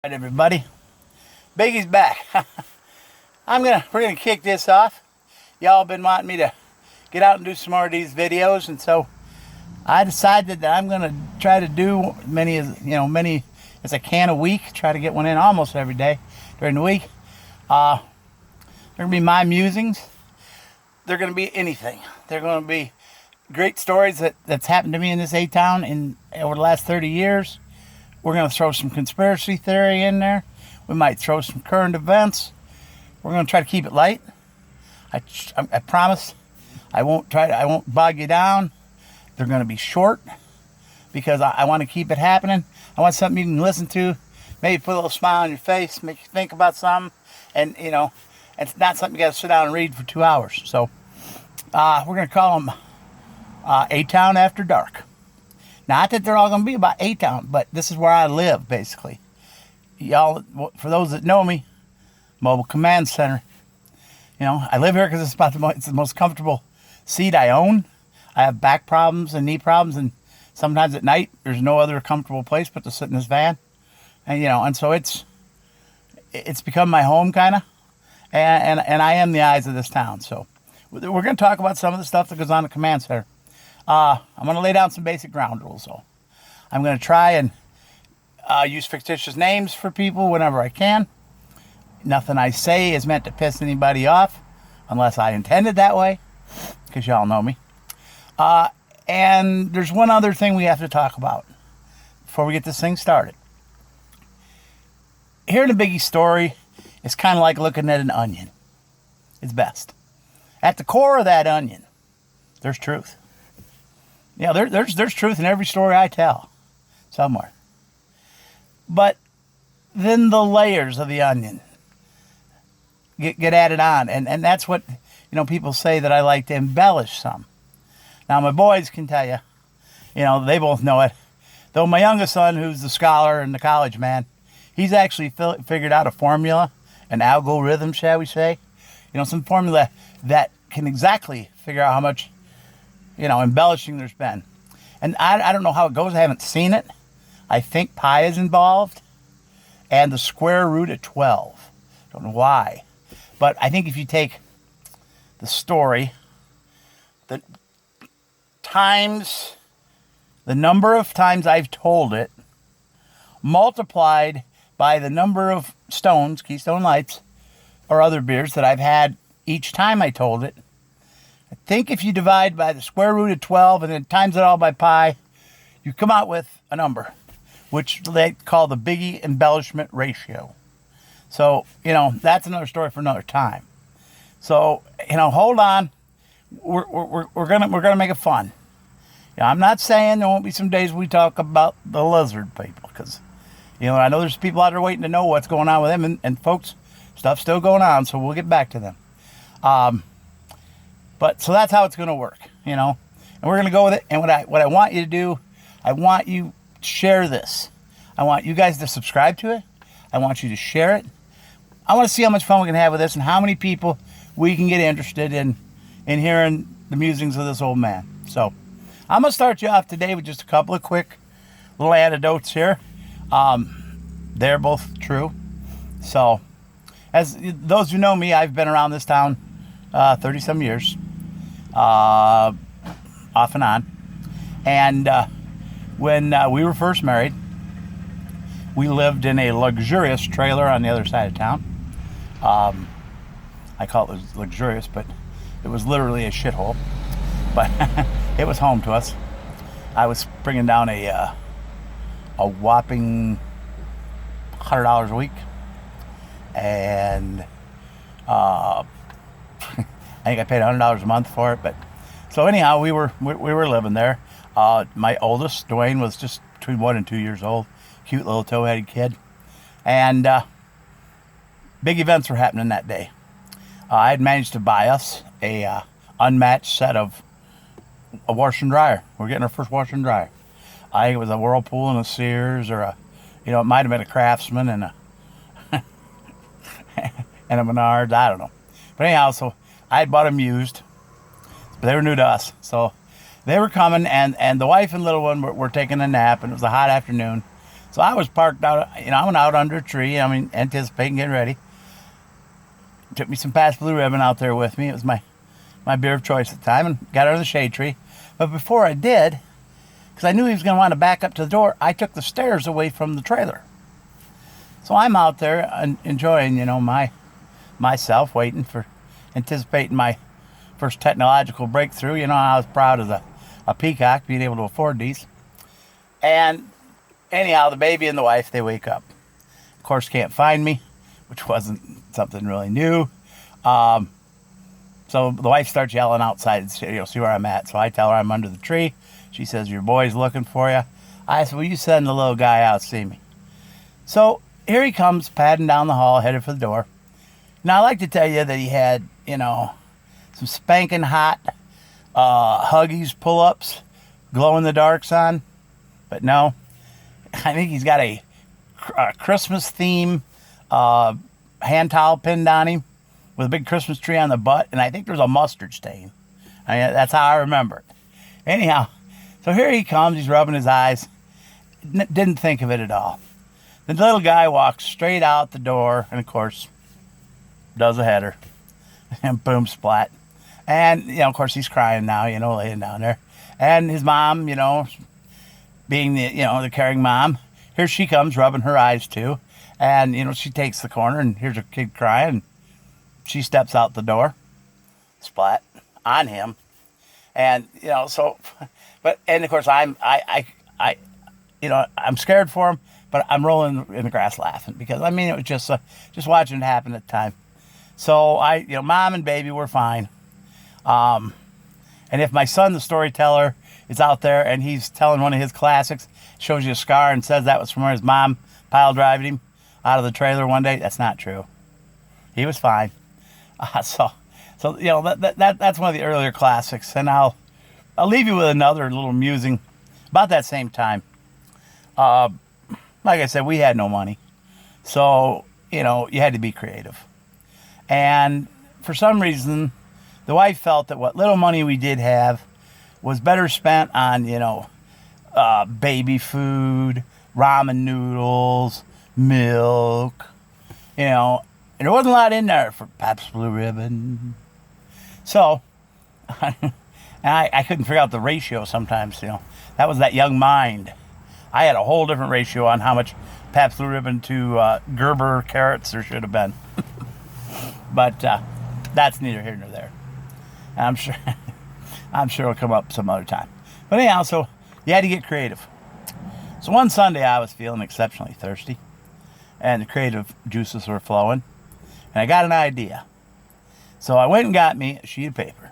All right, everybody, Biggie's back. We're gonna kick this off. Y'all been wanting me to get out and do some more of these videos, and so I decided that I'm gonna try to do many as I can a week. Try to get one in almost every day during the week. They're gonna be my musings. They're gonna be anything. They're gonna be great stories that's happened to me in this A-town over the last 30 years. We're going to throw some conspiracy theory in there. We might throw some current events. We're going to try to keep it light. I promise I won't bog you down. They're going to be short because I want to keep it happening. I want something you can listen to, maybe put a little smile on your face, make you think about something, and it's not something you got to sit down and read for 2 hours. So we're going to call them A-Town After Dark. Not that they're all going to be about A-Town, but this is where I live, basically. Y'all, for those that know me, Mobile Command Center. I live here because it's the most comfortable seat I own. I have back problems and knee problems, and sometimes at night there's no other comfortable place but to sit in this van. And so it's become my home, kind of. And I am the eyes of this town. So we're going to talk about some of the stuff that goes on at Command Center. I'm going to lay down some basic ground rules, though. I'm going to try and use fictitious names for people whenever I can. Nothing I say is meant to piss anybody off, unless I intended that way, because y'all know me. And there's one other thing we have to talk about before we get this thing started. Hearing a Biggie story is kind of like looking at an onion. It's best. At the core of that onion, there's truth. There's truth in every story I tell, somewhere. But then the layers of the onion get added on, and that's what people say, that I like to embellish some. Now my boys can tell you, they both know it. Though my youngest son, who's the scholar and the college man, he's actually figured out a formula, an algorithm, shall we say, some formula that can exactly figure out how much embellishing there's been. And I don't know how it goes. I haven't seen it. I think pi is involved. And the square root of 12. Don't know why. But I think if you take the story, the number of times I've told it, multiplied by the number of stones, Keystone Lights, or other beers that I've had each time I told it, I think if you divide by the square root of 12 and then times it all by pi, you come out with a number, which they call the Biggie embellishment ratio. So, that's another story for another time. So, hold on. We're gonna make it fun. I'm not saying there won't be some days we talk about the lizard people, because, I know there's people out there waiting to know what's going on with them, and folks, stuff's still going on, so we'll get back to them. But so that's how it's going to work, and we're going to go with it. And what I want you to do, I want you to share this. I want you guys to subscribe to it. I want you to share it. I want to see how much fun we can have with this and how many people we can get interested in hearing the musings of this old man. So I'm going to start you off today with just a couple of quick little anecdotes here. They're both true. So as those who know me, I've been around this town 30-some years. Off and on. And when we were first married, we lived in a luxurious trailer on the other side of town. I call it luxurious, but it was literally a shithole. But it was home to us. I was bringing down a whopping $100 a week. And I think I paid $100 a month for it, but so anyhow, we were living there. My oldest, Dwayne, was just between 1 and 2 years old, cute little tow-headed kid, and big events were happening that day. I had managed to buy us a unmatched set of a washer and dryer. We're getting our first washer and dryer. I think it was a Whirlpool and a Sears, or it might have been a Craftsman and a and a Menards. I don't know, but anyhow, so I had bought them used, but they were new to us. So they were coming, and the wife and little one were taking a nap, and it was a hot afternoon. So So I was parked out, I went out under a tree, anticipating getting ready. Took me some Pabst Blue Ribbon out there with me. It was my beer of choice at the time, and got under the shade tree. But before I did, because I knew he was going to want to back up to the door, I took the stairs away from the trailer. So I'm out there enjoying, myself, anticipating my first technological breakthrough. I was proud as a peacock being able to afford these. And anyhow, the baby and the wife, they wake up. Of course, can't find me, which wasn't something really new. So the wife starts yelling outside, see where I'm at. So I tell her I'm under the tree. She says, your boy's looking for you. I said, well, you send the little guy out to see me. So here he comes, padding down the hall, headed for the door. Now, I like to tell you that he had, some spanking hot Huggies pull-ups, glow-in-the-darks on. But no, I think he's got a Christmas theme hand towel pinned on him with a big Christmas tree on the butt, and I think there's a mustard stain. That's how I remember it. Anyhow, so here he comes. He's rubbing his eyes. Didn't think of it at all. The little guy walks straight out the door, and of course, does a header. And boom, splat. And, of course, he's crying now, laying down there. And his mom, being the caring mom, here she comes rubbing her eyes too. And, she takes the corner, and here's a kid crying. And she steps out the door, splat on him. And, and of course, I'm scared for him, but I'm rolling in the grass laughing because, it was just watching it happen at the time. So mom and baby were fine. And if my son, the storyteller, is out there and he's telling one of his classics, shows you a scar and says that was from where his mom pile driving him out of the trailer one day, that's not true. He was fine. So that's one of the earlier classics. And I'll leave you with another little musing about that same time. Like I said, we had no money. So, you had to be creative. And for some reason, the wife felt that what little money we did have was better spent on, baby food, ramen noodles, milk, and there wasn't a lot in there for Pabst Blue Ribbon. So, I couldn't figure out the ratio sometimes, That was that young mind. I had a whole different ratio on how much Pabst Blue Ribbon to Gerber carrots there should have been. But that's neither here nor there. I'm sure it'll come up some other time. But anyhow, so you had to get creative. So one Sunday I was feeling exceptionally thirsty, and the creative juices were flowing, and I got an idea. So I went and got me a sheet of paper,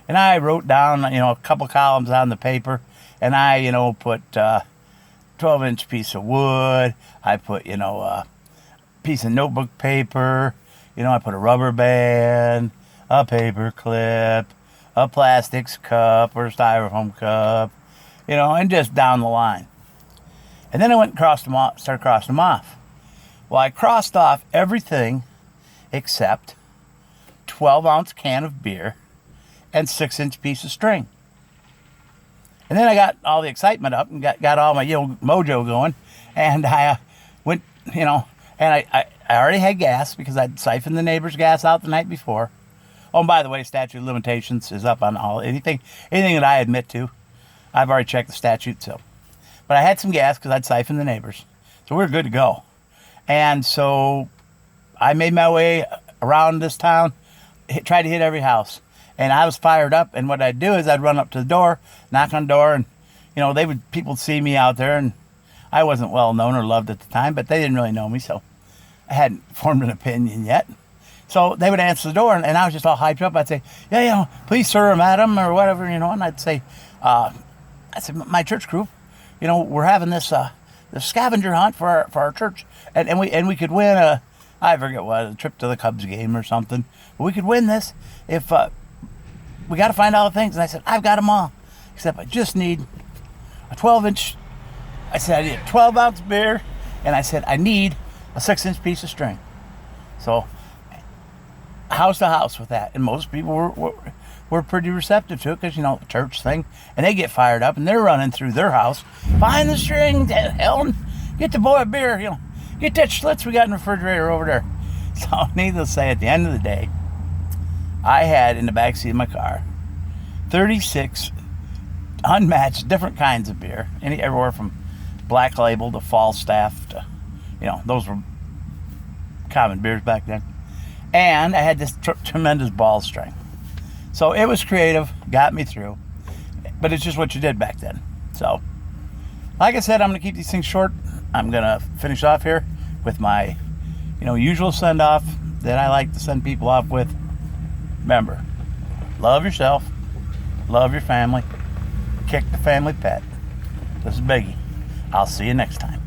and I wrote down, a couple columns on the paper, and I, put 12-inch piece of wood. I put, a piece of notebook paper. I put a rubber band, a paper clip, a plastics cup or a styrofoam cup, and just down the line. And then I went and started crossing them off. Well, I crossed off everything except 12-ounce can of beer and 6-inch piece of string. And then I got all the excitement up and got all my mojo going, and I went, and I already had gas because I'd siphoned the neighbor's gas out the night before. Oh, and by the way, statute of limitations is up on anything that I admit to. I've already checked the statute, so. But I had some gas because I'd siphoned the neighbors. So we were good to go. And so I made my way around this town, tried to hit every house. And I was fired up, and what I'd do is I'd run up to the door, knock on the door, and, people would see me out there, and I wasn't well known or loved at the time, but they didn't really know me, so I hadn't formed an opinion yet. So they would answer the door, and I was just all hyped up. I'd say, yeah, please, sir, or madam, or whatever, and I'd say, my church group, we're having this the scavenger hunt for our church, and we could win I forget what, a trip to the Cubs game or something. But we could win this if we got to find all the things. And I said, I've got them all, except I just need a 12-inch. I said, I need a 12-ounce beer, and I said, I need a 6-inch piece of string. So house to house with that, and most people were pretty receptive to it because, the church thing, and they get fired up, and they're running through their house, find the string, hell, get the boy a beer, get that Schlitz we got in the refrigerator over there. So needless to say, at the end of the day, I had in the backseat of my car 36 unmatched different kinds of beer, everywhere from Black Label to Falstaff to, those were common beers back then. And I had this tremendous ball strength. So it was creative, got me through. But it's just what you did back then. So, like I said, I'm going to keep these things short. I'm going to finish off here with my, usual send-off that I like to send people off with. Remember, love yourself, love your family, kick the family pet. This is Biggie. I'll see you next time.